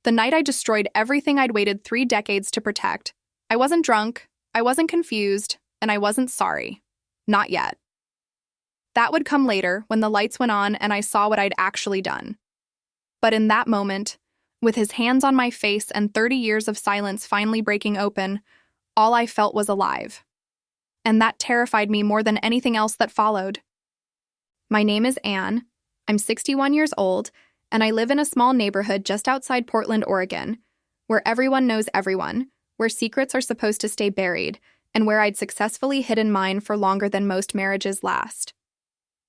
The night I destroyed everything I'd waited 3 decades to protect. I wasn't drunk, I wasn't confused, and I wasn't sorry. Not yet. That would come later, when the lights went on and I saw what I'd actually done. But in that moment, with his hands on my face and 30 years of silence finally breaking open, all I felt was alive. And that terrified me more than anything else that followed. My name is Anne. I'm 61 years old, and I live in a small neighborhood just outside Portland, Oregon, where everyone knows everyone, where secrets are supposed to stay buried, and where I'd successfully hidden mine for longer than most marriages last.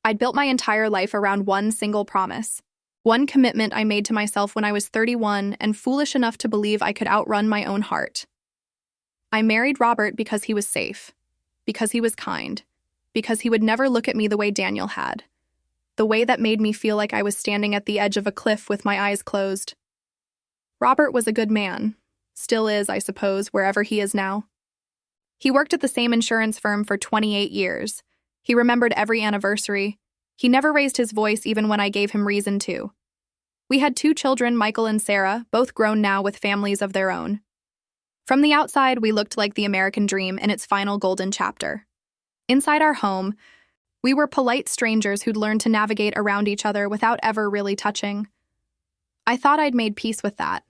I'd built my entire life around one single promise, one commitment I made to myself when I was 31 and foolish enough to believe I could outrun my own heart. I married Robert because he was safe, because he was kind, because he would never look at me the way Daniel had, the way that made me feel like I was standing at the edge of a cliff with my eyes closed. Robert was a good man, still is, I suppose, wherever he is now. He worked at the same insurance firm for 28 years. He remembered every anniversary. He never raised his voice even when I gave him reason to. We had 2 children, Michael and Sarah, both grown now with families of their own. From the outside, we looked like the American dream in its final golden chapter. Inside our home, we were polite strangers who'd learned to navigate around each other without ever really touching. I thought I'd made peace with that.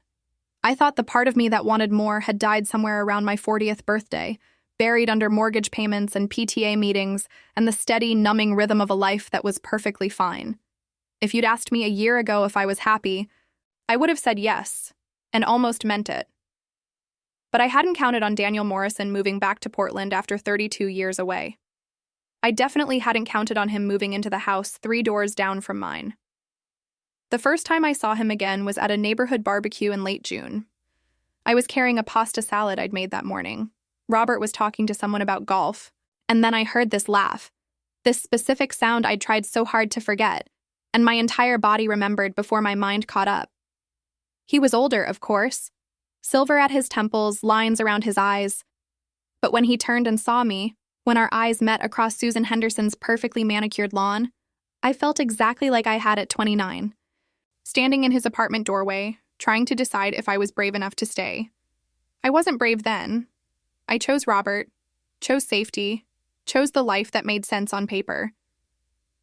I thought the part of me that wanted more had died somewhere around my 40th birthday, buried under mortgage payments and PTA meetings and the steady, numbing rhythm of a life that was perfectly fine. If you'd asked me a year ago if I was happy, I would have said yes, and almost meant it. But I hadn't counted on Daniel Morrison moving back to Portland after 32 years away. I definitely hadn't counted on him moving into the house 3 doors down from mine. The first time I saw him again was at a neighborhood barbecue in late June. I was carrying a pasta salad I'd made that morning. Robert was talking to someone about golf, and then I heard this laugh, this specific sound I'd tried so hard to forget, and my entire body remembered before my mind caught up. He was older, of course, silver at his temples, lines around his eyes. But when he turned and saw me, when our eyes met across Susan Henderson's perfectly manicured lawn, I felt exactly like I had at 29, standing in his apartment doorway, trying to decide if I was brave enough to stay. I wasn't brave then. I chose Robert, chose safety, chose the life that made sense on paper.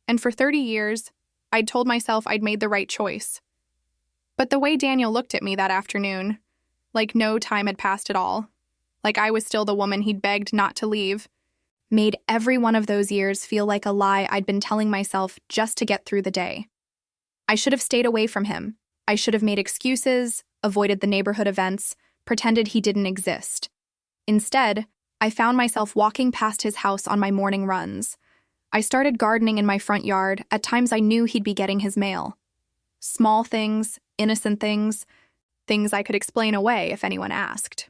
And for 30 years, I'd told myself I'd made the right choice. But the way Daniel looked at me that afternoon, like no time had passed at all, like I was still the woman he'd begged not to leave, made every one of those years feel like a lie I'd been telling myself just to get through the day. I should have stayed away from him. I should have made excuses, avoided the neighborhood events, pretended he didn't exist. Instead, I found myself walking past his house on my morning runs. I started gardening in my front yard at times I knew he'd be getting his mail. Small things, innocent things, things I could explain away if anyone asked.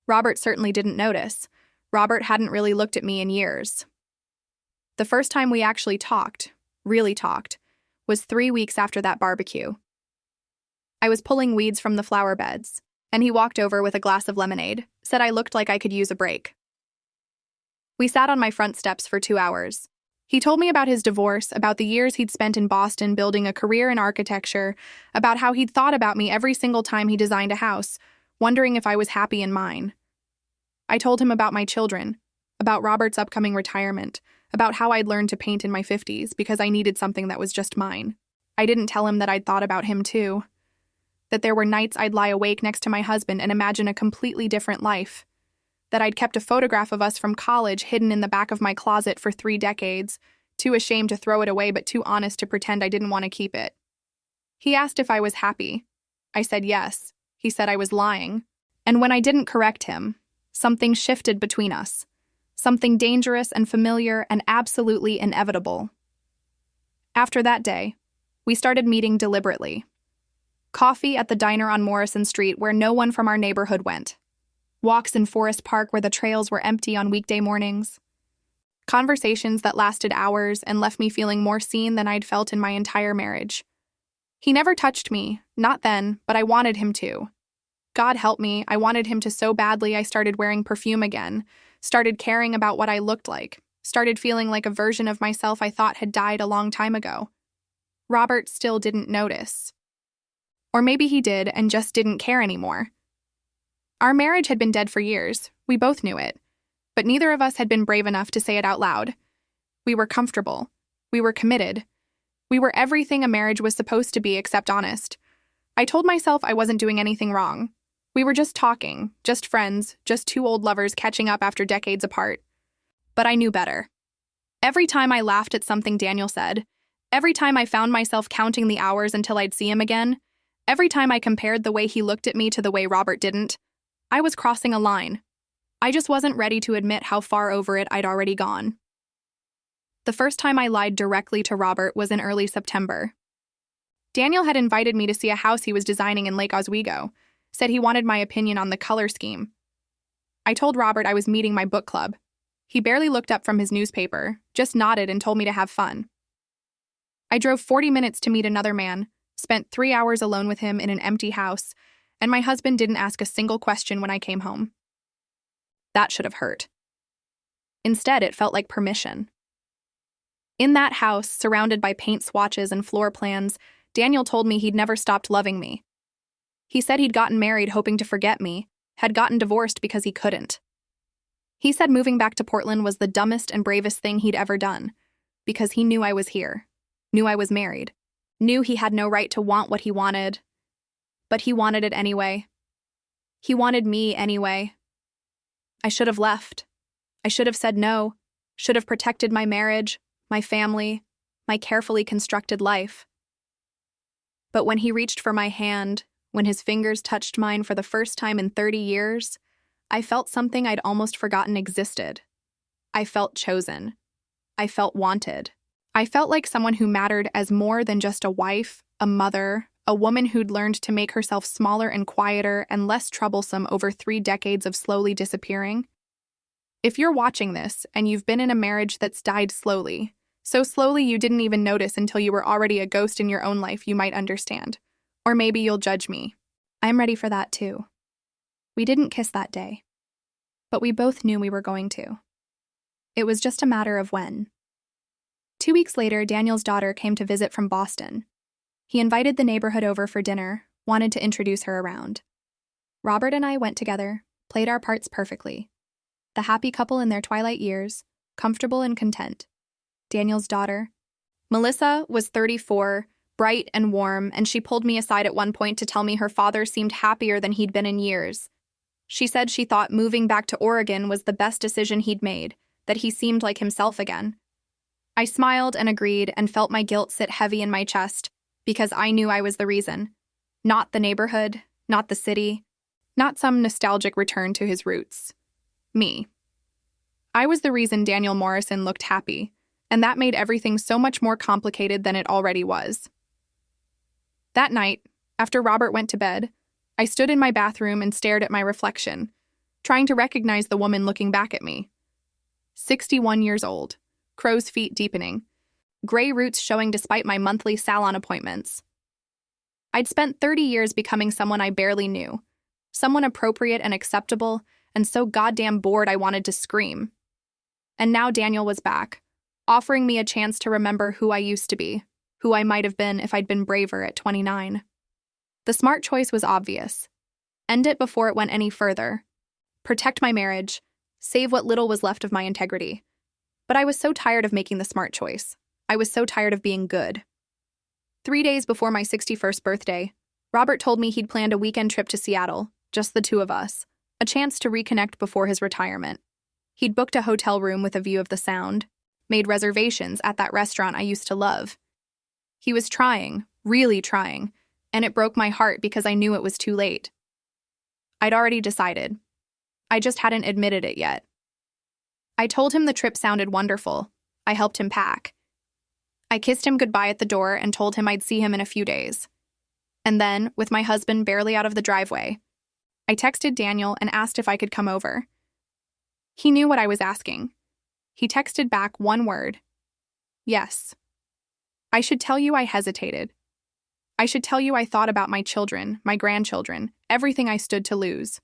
Robert certainly didn't notice. Robert hadn't really looked at me in years. The first time we actually talked, really talked, was 3 weeks after that barbecue. I was pulling weeds from the flower beds, and he walked over with a glass of lemonade, said I looked like I could use a break. We sat on my front steps for 2 hours. He told me about his divorce, about the years he'd spent in Boston building a career in architecture, about how he'd thought about me every single time he designed a house, wondering if I was happy in mine. I told him about my children, about Robert's upcoming retirement, about how I'd learned to paint in my 50s because I needed something that was just mine. I didn't tell him that I'd thought about him too, that there were nights I'd lie awake next to my husband and imagine a completely different life, that I'd kept a photograph of us from college hidden in the back of my closet for 3 decades, too ashamed to throw it away but too honest to pretend I didn't want to keep it. He asked if I was happy. I said yes. He said I was lying. And when I didn't correct him, something shifted between us. Something dangerous and familiar and absolutely inevitable. After that day, we started meeting deliberately. Coffee at the diner on Morrison Street where no one from our neighborhood went. Walks in Forest Park where the trails were empty on weekday mornings. Conversations that lasted hours and left me feeling more seen than I'd felt in my entire marriage. He never touched me, not then, but I wanted him to. God help me, I wanted him to so badly I started wearing perfume again, started caring about what I looked like, started feeling like a version of myself I thought had died a long time ago. Robert still didn't notice. Or maybe he did and just didn't care anymore. Our marriage had been dead for years. We both knew it. But neither of us had been brave enough to say it out loud. We were comfortable. We were committed. We were everything a marriage was supposed to be except honest. I told myself I wasn't doing anything wrong. We were just talking, just friends, just two old lovers catching up after decades apart. But I knew better. Every time I laughed at something Daniel said, every time I found myself counting the hours until I'd see him again, every time I compared the way he looked at me to the way Robert didn't, I was crossing a line. I just wasn't ready to admit how far over it I'd already gone. The first time I lied directly to Robert was in early September. Daniel had invited me to see a house he was designing in Lake Oswego, said he wanted my opinion on the color scheme. I told Robert I was meeting my book club. He barely looked up from his newspaper, just nodded and told me to have fun. I drove 40 minutes to meet another man, spent 3 hours alone with him in an empty house, and my husband didn't ask a single question when I came home. That should have hurt. Instead, it felt like permission. In that house, surrounded by paint swatches and floor plans, Daniel told me he'd never stopped loving me. He said he'd gotten married hoping to forget me, had gotten divorced because he couldn't. He said moving back to Portland was the dumbest and bravest thing he'd ever done, because he knew I was here, knew I was married, knew he had no right to want what he wanted. But he wanted it anyway. He wanted me anyway. I should have left. I should have said no, should have protected my marriage, my family, my carefully constructed life. But when he reached for my hand, when his fingers touched mine for the first time in 30 years, I felt something I'd almost forgotten existed. I felt chosen. I felt wanted. I felt like someone who mattered as more than just a wife, a mother, a woman who'd learned to make herself smaller and quieter and less troublesome over 3 decades of slowly disappearing. If you're watching this and you've been in a marriage that's died slowly, so slowly you didn't even notice until you were already a ghost in your own life, you might understand. Or maybe you'll judge me. I'm ready for that too. We didn't kiss that day, but we both knew we were going to. It was just a matter of when. 2 weeks later, Daniel's daughter came to visit from Boston. He invited the neighborhood over for dinner, wanted to introduce her around. Robert and I went together, played our parts perfectly. The happy couple in their twilight years, comfortable and content. Daniel's daughter, Melissa, was 34, bright and warm, and she pulled me aside at one point to tell me her father seemed happier than he'd been in years. She said she thought moving back to Oregon was the best decision he'd made, that he seemed like himself again. I smiled and agreed and felt my guilt sit heavy in my chest, because I knew I was the reason. Not the neighborhood, not the city, not some nostalgic return to his roots. Me. I was the reason Daniel Morrison looked happy, and that made everything so much more complicated than it already was. That night, after Robert went to bed, I stood in my bathroom and stared at my reflection, trying to recognize the woman looking back at me. 61 years old, crow's feet deepening, gray roots showing despite my monthly salon appointments. I'd spent 30 years becoming someone I barely knew, someone appropriate and acceptable, and so goddamn bored I wanted to scream. And now Daniel was back, offering me a chance to remember who I used to be, who I might have been if I'd been braver at 29. The smart choice was obvious. End it before it went any further. Protect my marriage. Save what little was left of my integrity. But I was so tired of making the smart choice. I was so tired of being good. 3 days before my 61st birthday, Robert told me he'd planned a weekend trip to Seattle, just the two of us, a chance to reconnect before his retirement. He'd booked a hotel room with a view of the Sound, made reservations at that restaurant I used to love. He was trying, really trying, and it broke my heart because I knew it was too late. I'd already decided. I just hadn't admitted it yet. I told him the trip sounded wonderful. I helped him pack. I kissed him goodbye at the door and told him I'd see him in a few days. And then, with my husband barely out of the driveway, I texted Daniel and asked if I could come over. He knew what I was asking. He texted back one word. Yes. I should tell you I hesitated. I should tell you I thought about my children, my grandchildren, everything I stood to lose.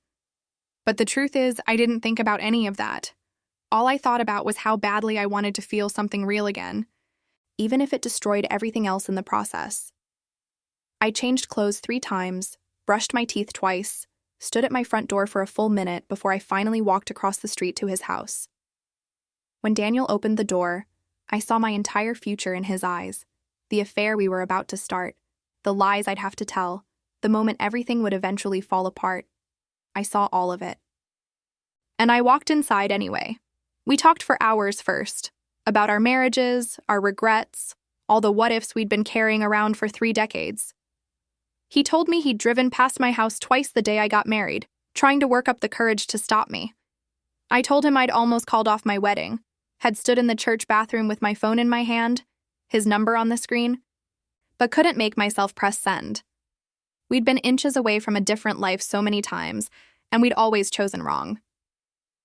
But the truth is, I didn't think about any of that. All I thought about was how badly I wanted to feel something real again, even if it destroyed everything else in the process. I changed clothes 3 times, brushed my teeth twice, stood at my front door for a full minute before I finally walked across the street to his house. When Daniel opened the door, I saw my entire future in his eyes, the affair we were about to start, the lies I'd have to tell, the moment everything would eventually fall apart. I saw all of it. And I walked inside anyway. We talked for hours first, about our marriages, our regrets, all the what-ifs we'd been carrying around for 3 decades. He told me he'd driven past my house twice the day I got married, trying to work up the courage to stop me. I told him I'd almost called off my wedding, had stood in the church bathroom with my phone in my hand, his number on the screen, but couldn't make myself press send. We'd been inches away from a different life so many times, and we'd always chosen wrong.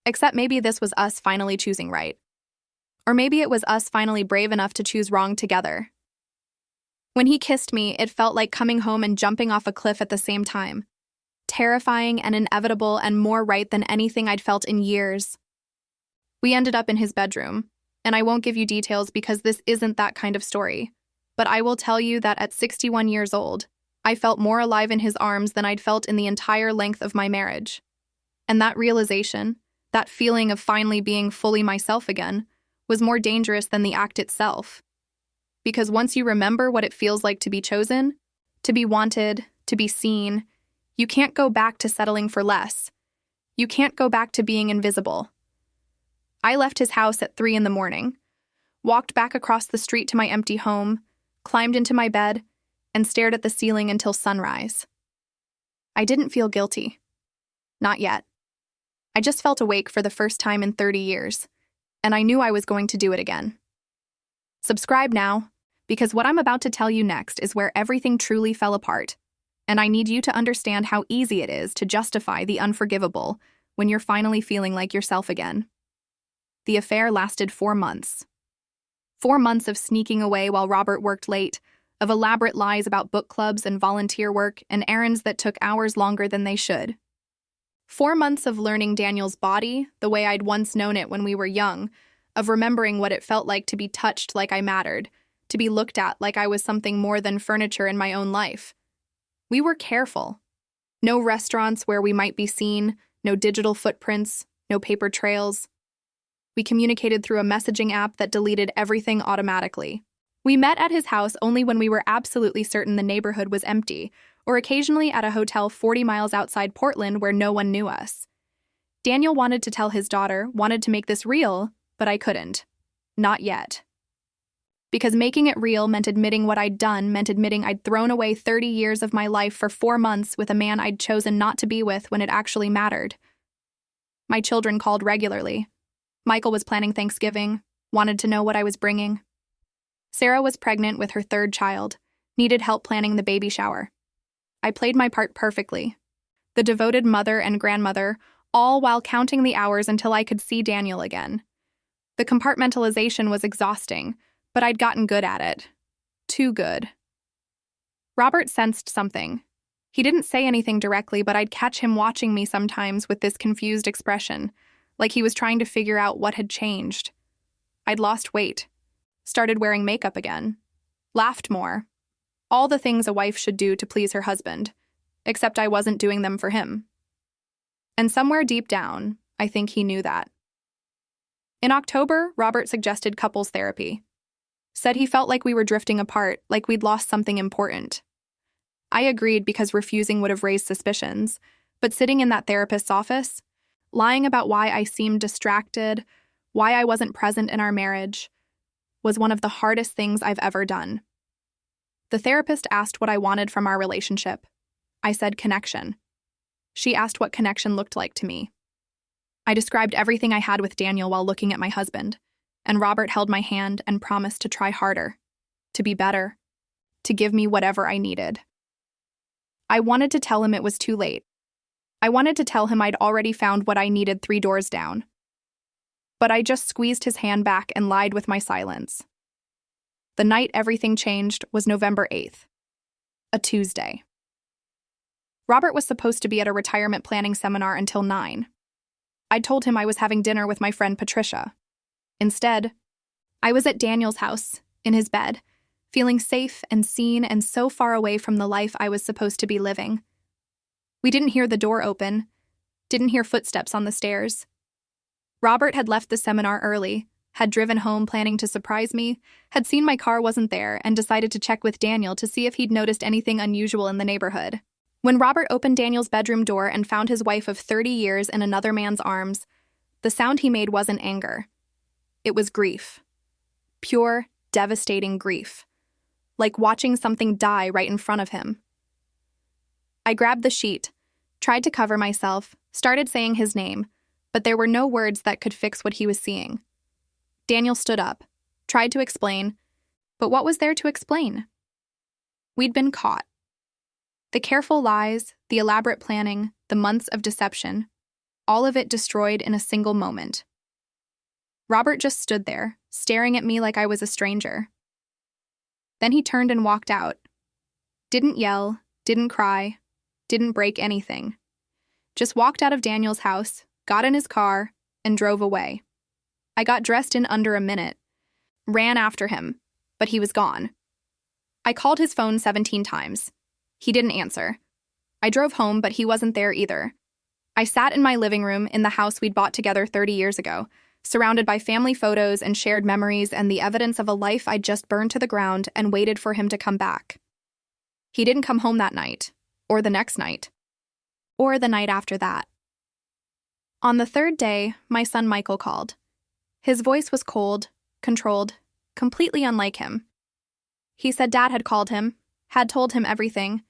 Except maybe this was us finally choosing right. Or maybe it was us finally brave enough to choose wrong together. When he kissed me, it felt like coming home and jumping off a cliff at the same time. Terrifying and inevitable and more right than anything I'd felt in years. We ended up in his bedroom, and I won't give you details because this isn't that kind of story. But I will tell you that at 61 years old, I felt more alive in his arms than I'd felt in the entire length of my marriage. And that realization, that feeling of finally being fully myself again, was more dangerous than the act itself. Because once you remember what it feels like to be chosen, to be wanted, to be seen, you can't go back to settling for less. You can't go back to being invisible. I left his house at 3 a.m, walked back across the street to my empty home, climbed into my bed, and stared at the ceiling until sunrise. I didn't feel guilty. Not yet. I just felt awake for the first time in 30 years, and I knew I was going to do it again. Subscribe now, because what I'm about to tell you next is where everything truly fell apart, and I need you to understand how easy it is to justify the unforgivable when you're finally feeling like yourself again. The affair lasted 4 months. 4 months of sneaking away while Robert worked late, of elaborate lies about book clubs and volunteer work and errands that took hours longer than they should. 4 months of learning Daniel's body the way I'd once known it when we were young, of remembering what it felt like to be touched like I mattered, to be looked at like I was something more than furniture in my own life. We were careful. No restaurants where we might be seen, no digital footprints, no paper trails. We communicated through a messaging app that deleted everything automatically. We met at his house only when we were absolutely certain the neighborhood was empty, or occasionally at a hotel 40 miles outside Portland where no one knew us. Daniel wanted to tell his daughter, wanted to make this real, but I couldn't. Not yet. Because making it real meant admitting what I'd done, meant admitting I'd thrown away 30 years of my life for 4 months with a man I'd chosen not to be with when it actually mattered. My children called regularly. Michael was planning Thanksgiving, wanted to know what I was bringing. Sarah was pregnant with her 3rd child, needed help planning the baby shower. I played my part perfectly. The devoted mother and grandmother, all while counting the hours until I could see Daniel again. The compartmentalization was exhausting, but I'd gotten good at it. Too good. Robert sensed something. He didn't say anything directly, but I'd catch him watching me sometimes with this confused expression, like he was trying to figure out what had changed. I'd lost weight, started wearing makeup again, laughed more. All the things a wife should do to please her husband, except I wasn't doing them for him. And somewhere deep down, I think he knew that. In October, Robert suggested couples therapy. Said he felt like we were drifting apart, like we'd lost something important. I agreed because refusing would have raised suspicions, but sitting in that therapist's office, lying about why I seemed distracted, why I wasn't present in our marriage, was one of the hardest things I've ever done. The therapist asked what I wanted from our relationship. I said connection. She asked what connection looked like to me. I described everything I had with Daniel while looking at my husband, and Robert held my hand and promised to try harder, to be better, to give me whatever I needed. I wanted to tell him it was too late. I wanted to tell him I'd already found what I needed 3 doors down. But I just squeezed his hand back and lied with my silence. The night everything changed was November 8th, a Tuesday. Robert was supposed to be at a retirement planning seminar until 9. I'd told him I was having dinner with my friend Patricia. Instead, I was at Daniel's house, in his bed, feeling safe and seen and so far away from the life I was supposed to be living. We didn't hear the door open, didn't hear footsteps on the stairs. Robert had left the seminar early, had driven home planning to surprise me, had seen my car wasn't there, and decided to check with Daniel to see if he'd noticed anything unusual in the neighborhood. When Robert opened Daniel's bedroom door and found his wife of 30 years in another man's arms, the sound he made wasn't anger. It was grief. Pure, devastating grief. Like watching something die right in front of him. I grabbed the sheet, tried to cover myself, started saying his name, but there were no words that could fix what he was seeing. Daniel stood up, tried to explain, but what was there to explain? We'd been caught. The careful lies, the elaborate planning, the months of deception, all of it destroyed in a single moment. Robert just stood there, staring at me like I was a stranger. Then he turned and walked out. Didn't yell, didn't cry, didn't break anything. Just walked out of Daniel's house, got in his car, and drove away. I got dressed in under a minute, ran after him, but he was gone. I called his phone 17 times. He didn't answer. I drove home, but he wasn't there either. I sat in my living room in the house we'd bought together 30 years ago, surrounded by family photos and shared memories and the evidence of a life I'd just burned to the ground, and waited for him to come back. He didn't come home that night, or the next night, or the night after that. On the third day, my son Michael called. His voice was cold, controlled, completely unlike him. He said Dad had called him, had told him everything,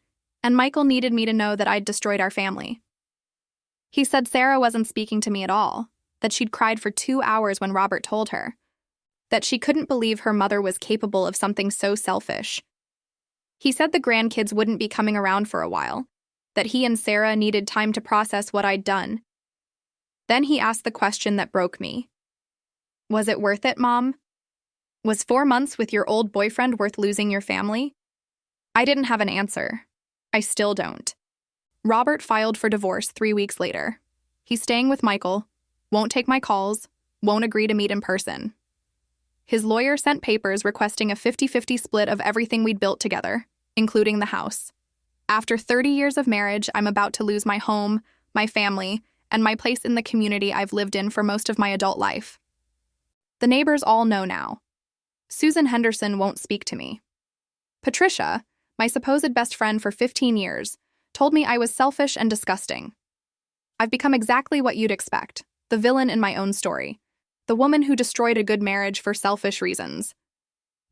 and Michael needed me to know that I'd destroyed our family. He said Sarah wasn't speaking to me at all, that she'd cried for 2 hours when Robert told her, that she couldn't believe her mother was capable of something so selfish. He said the grandkids wouldn't be coming around for a while, that he and Sarah needed time to process what I'd done. Then he asked the question that broke me. Was it worth it, Mom? Was 4 months with your old boyfriend worth losing your family? I didn't have an answer. I still don't. Robert filed for divorce 3 weeks later. He's staying with Michael, won't take my calls, won't agree to meet in person. His lawyer sent papers requesting a 50-50 split of everything we'd built together, including the house. After 30 years of marriage, I'm about to lose my home, my family, and my place in the community I've lived in for most of my adult life. The neighbors all know now. Susan Henderson won't speak to me. Patricia, my supposed best friend for 15 years, told me I was selfish and disgusting. I've become exactly what you'd expect, the villain in my own story, the woman who destroyed a good marriage for selfish reasons.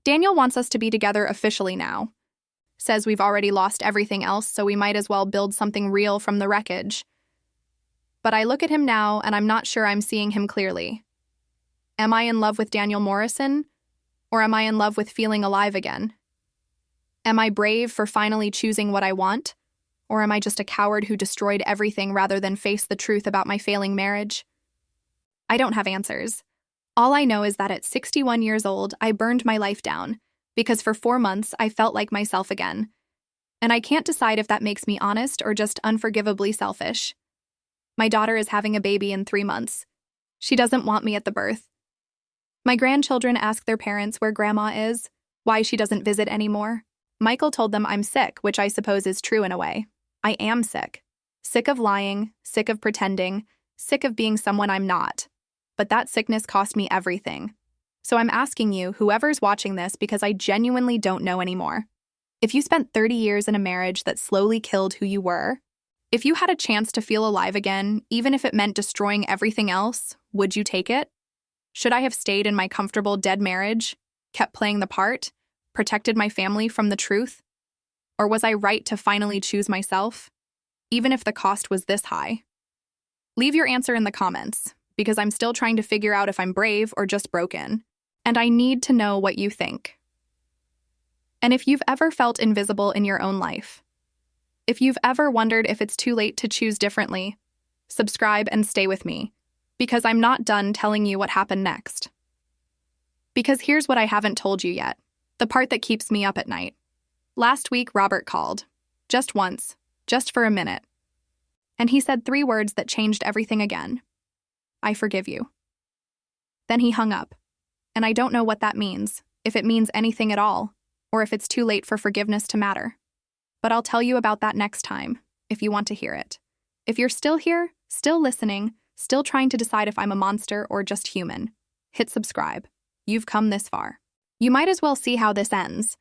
Daniel wants us to be together officially now. Says we've already lost everything else, so we might as well build something real from the wreckage. But I look at him now, and I'm not sure I'm seeing him clearly. Am I in love with Daniel Morrison? Or am I in love with feeling alive again? Am I brave for finally choosing what I want? Or am I just a coward who destroyed everything rather than face the truth about my failing marriage? I don't have answers. All I know is that at 61 years old, I burned my life down, because for 4 months I felt like myself again. And I can't decide if that makes me honest or just unforgivably selfish. My daughter is having a baby in 3 months. She doesn't want me at the birth. My grandchildren ask their parents where Grandma is, why she doesn't visit anymore. Michael told them I'm sick, which I suppose is true in a way. I am sick. Sick of lying, sick of pretending, sick of being someone I'm not. But that sickness cost me everything. So I'm asking you, whoever's watching this, because I genuinely don't know anymore. If you spent 30 years in a marriage that slowly killed who you were, if you had a chance to feel alive again, even if it meant destroying everything else, would you take it? Should I have stayed in my comfortable dead marriage, kept playing the part, protected my family from the truth? Or was I right to finally choose myself, even if the cost was this high? Leave your answer in the comments, because I'm still trying to figure out if I'm brave or just broken, and I need to know what you think. And if you've ever felt invisible in your own life, if you've ever wondered if it's too late to choose differently, subscribe and stay with me, because I'm not done telling you what happened next. Because here's what I haven't told you yet, the part that keeps me up at night. Last week, Robert called. Just once, just for a minute. And he said 3 words that changed everything again. I forgive you. Then he hung up. And I don't know what that means, if it means anything at all. or if it's too late for forgiveness to matter. But I'll tell you about that next time, if you want to hear it. If you're still here, still listening, still trying to decide if I'm a monster or just human, hit subscribe. You've come this far. You might as well see how this ends.